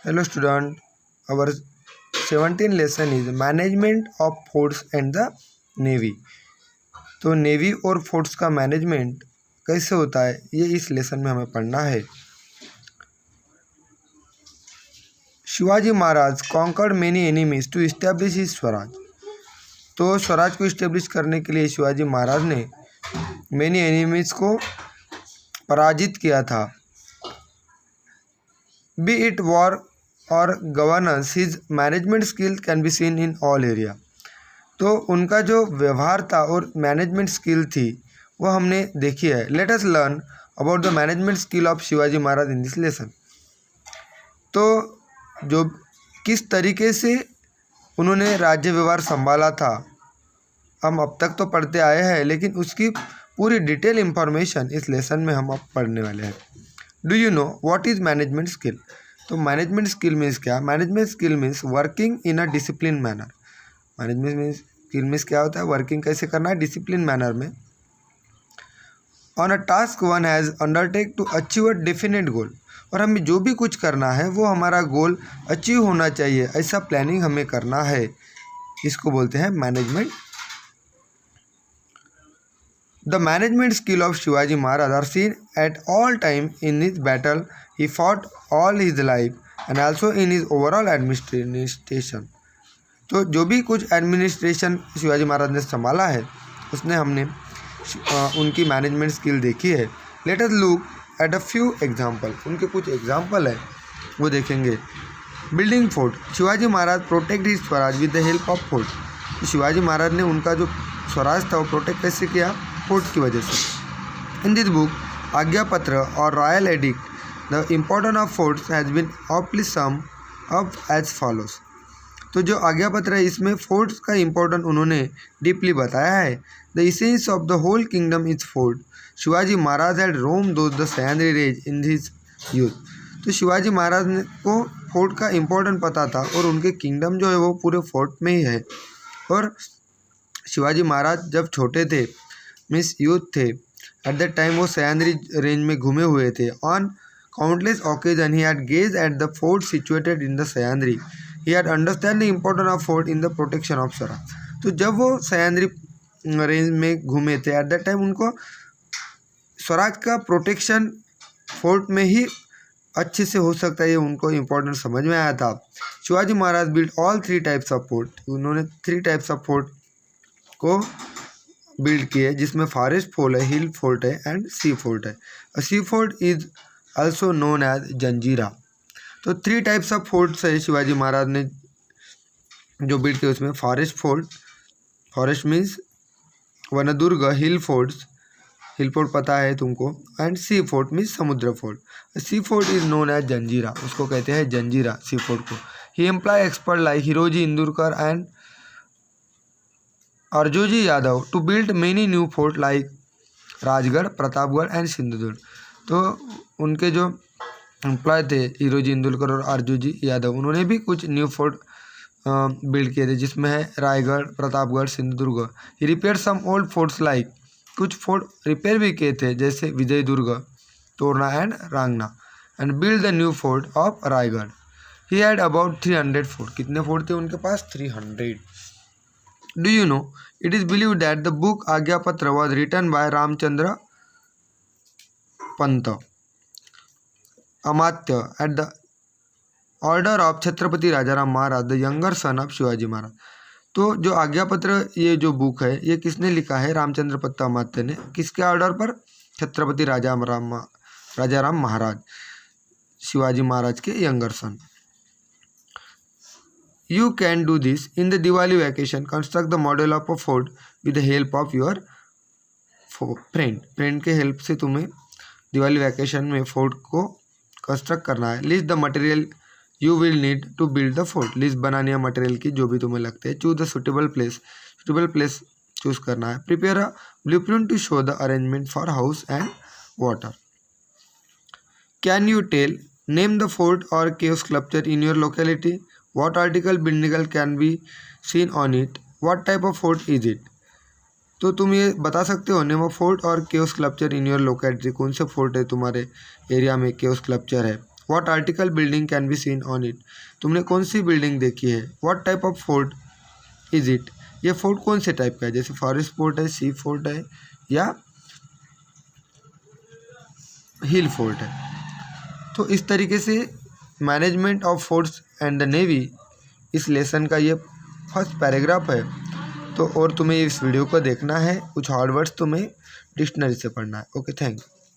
Hello student, our 17th lesson is management of forts and the navy। तो navy और forts का management कैसे होता है ये इस लेसन में हमें पढ़ना है। Shivaji Maharaj conquered many enemies to establish his swaraj. तो स्वराज को इस्टेब्लिश करने के लिए शिवाजी महाराज ने मेनी एनिमीज को पराजित किया था। बी इट वॉर और governance his management skill can be seen in all area. तो उनका जो व्यवहार था और मैनेजमेंट स्किल थी वो हमने देखी है। Let us learn about the management skill of Shivaji Maharaj in this lesson. तो जो किस तरीके से उन्होंने राज्य व्यवहार संभाला था हम अब तक तो पढ़ते आए हैं, लेकिन उसकी पूरी डिटेल इंफॉर्मेशन इस लेसन में हम अब पढ़ने वाले हैं। Do you know what is management skill? तो मैनेजमेंट स्किल मीन्स क्या? Management skill means working in a discipline manner. Management skill means क्या होता है? वर्किंग कैसे करना है डिसिप्लिन मैनर में। On a task one has undertake to achieve a definite goal. और हमें जो भी कुछ करना है वो हमारा गोल अचीव होना चाहिए, ऐसा प्लानिंग हमें करना है। इसको बोलते हैं management. The management skill of Shivaji Maharaj are seen at all time in his battle he fought all his life and also in his overall administration। तो जो भी कुछ एडमिनिस्ट्रेशन शिवाजी महाराज ने संभाला है उसने हमने उनकी मैनेजमेंट स्किल देखी है। Let us look at a few example. उनके कुछ एग्जाम्पल है वो देखेंगे। Building fort. Shivaji Maharaj protect his swaraj with the help of fort. Shivaji Maharaj ने उनका जो स्वराज था वो प्रोटेक्ट कैसे किया? फोर्ट की वजह से। In this book Ajnapatra और royal edict the importance of forts has been aptly sum up as follows. तो जो आज्ञा पत्र है इसमें फोर्ट्स का इम्पोर्टेंस उन्होंने डीपली बताया है। The essence of the whole kingdom is fort. Shivaji Maharaj had roam through the Sahyadri range in his youth. तो शिवाजी महाराज ने को फोर्ट का इम्पोर्टेंस पता था और उनके किंगडम जो है वो पूरे फोर्ट में ही है। और शिवाजी महाराज जब छोटे थे मीन्स यूथ थे, एट दैट टाइम वो सह्याद्री रेंज में घूमे हुए थे। On countless occasion he had gauge at the fort situated in the Sahyadri. He had understand the importance of fort in the protection of Swaraj. तो जब वो सह्याद्री रेंज में घूमे थे एट दैट टाइम उनको स्वराज का प्रोटेक्शन फोर्ट में ही अच्छे से हो सकता है, ये उनको इम्पोर्टेंट समझ में आया था। Shivaji Maharaj build all 3 types of fort. उन्होंने 3 टाइप्स ऑफ फोर्ट को बिल्ड किए जिसमें फॉरेस्ट फोर्ट है, हिल फोर्ट है एंड सी फोर्ट है। Sea fort is also known as Janjira. तो 3 टाइप्स ऑफ फोर्ट्स है शिवाजी महाराज ने जो बिल्ड किए। उसमें फॉरेस्ट फोर्ट, फॉरेस्ट मीन्स वनदुर्ग, हिल फोर्ट पता है तुमको, एंड सी फोर्ट मीन्स समुद्र fort. Sea fort is known as Janjira, उसको कहते हैं जंजीरा सी फोर्ट को। He employ expert like Hiroji Indurkar and Arjuji Yadav to build many new fort like Rajgarh, Pratapgarh and Sindhudurg. तो उनके जो एम्प्लॉय थे हिरोजी इंदुरकर और अर्जुजी यादव, उन्होंने भी कुछ न्यू फोर्ट बिल्ड किए थे जिसमें है Raigad, Pratapgarh, Sindhudurg. He repair some old forts like, कुछ फोर्ट रिपेयर भी किए थे जैसे Vijaydurg, Torna and Rangna, and build the new fort of Raigad. He had about 300 fort. कितने फोर्ट थे उनके पास? 300। Do you know, it is believed that the book Agya Patra was written by Ramchandra Pant Amatya at the order of Chhatrapati Rajaram Maharaj, the younger son of Shivaji Maharaj। तो जो आज्ञा पत्र ये जो book है ये किसने लिखा है? रामचंद्र पत्त अमात्य ने। किसके ऑर्डर पर? छत्रपति राजाराम महाराज, शिवाजी महाराज के younger son. You can do this in the Diwali vacation. Construct the model of a fort with the help of your friend. Friend के हेल्प से तुम्हें दिवाली वैकेशन में फोर्ट को कंस्ट्रक्ट करना है। List the material you will need to build the fort. List बनानी है material की जो भी तुम्हें लगते हैं। Choose the suitable place choose करना है। Prepare a blueprint to show the arrangement for house and water. Can you tell name the fort और cave sculpture in your locality. What article building can be seen on it? What type of fort is it? तो तुम ये बता सकते हो name of fort और cave sculpture in your locality. कौन से फोर्ट है तुम्हारे एरिया में केव स्कल्पचर है। What article building can be seen on it, तुमने कौन सी बिल्डिंग देखी है। What type of fort is it, ये फोर्ट कौन से टाइप का है, जैसे फॉरेस्ट फोर्ट है, सी फोर्ट है या हिल फोर्ट है। तो इस तरीके से management of forts and the navy इस लेसन का ये फर्स्ट पैराग्राफ है। तो और तुम्हें इस वीडियो को देखना है, कुछ हार्ड वर्ड्स तुम्हें डिक्शनरी से पढ़ना है। Okay, thank you.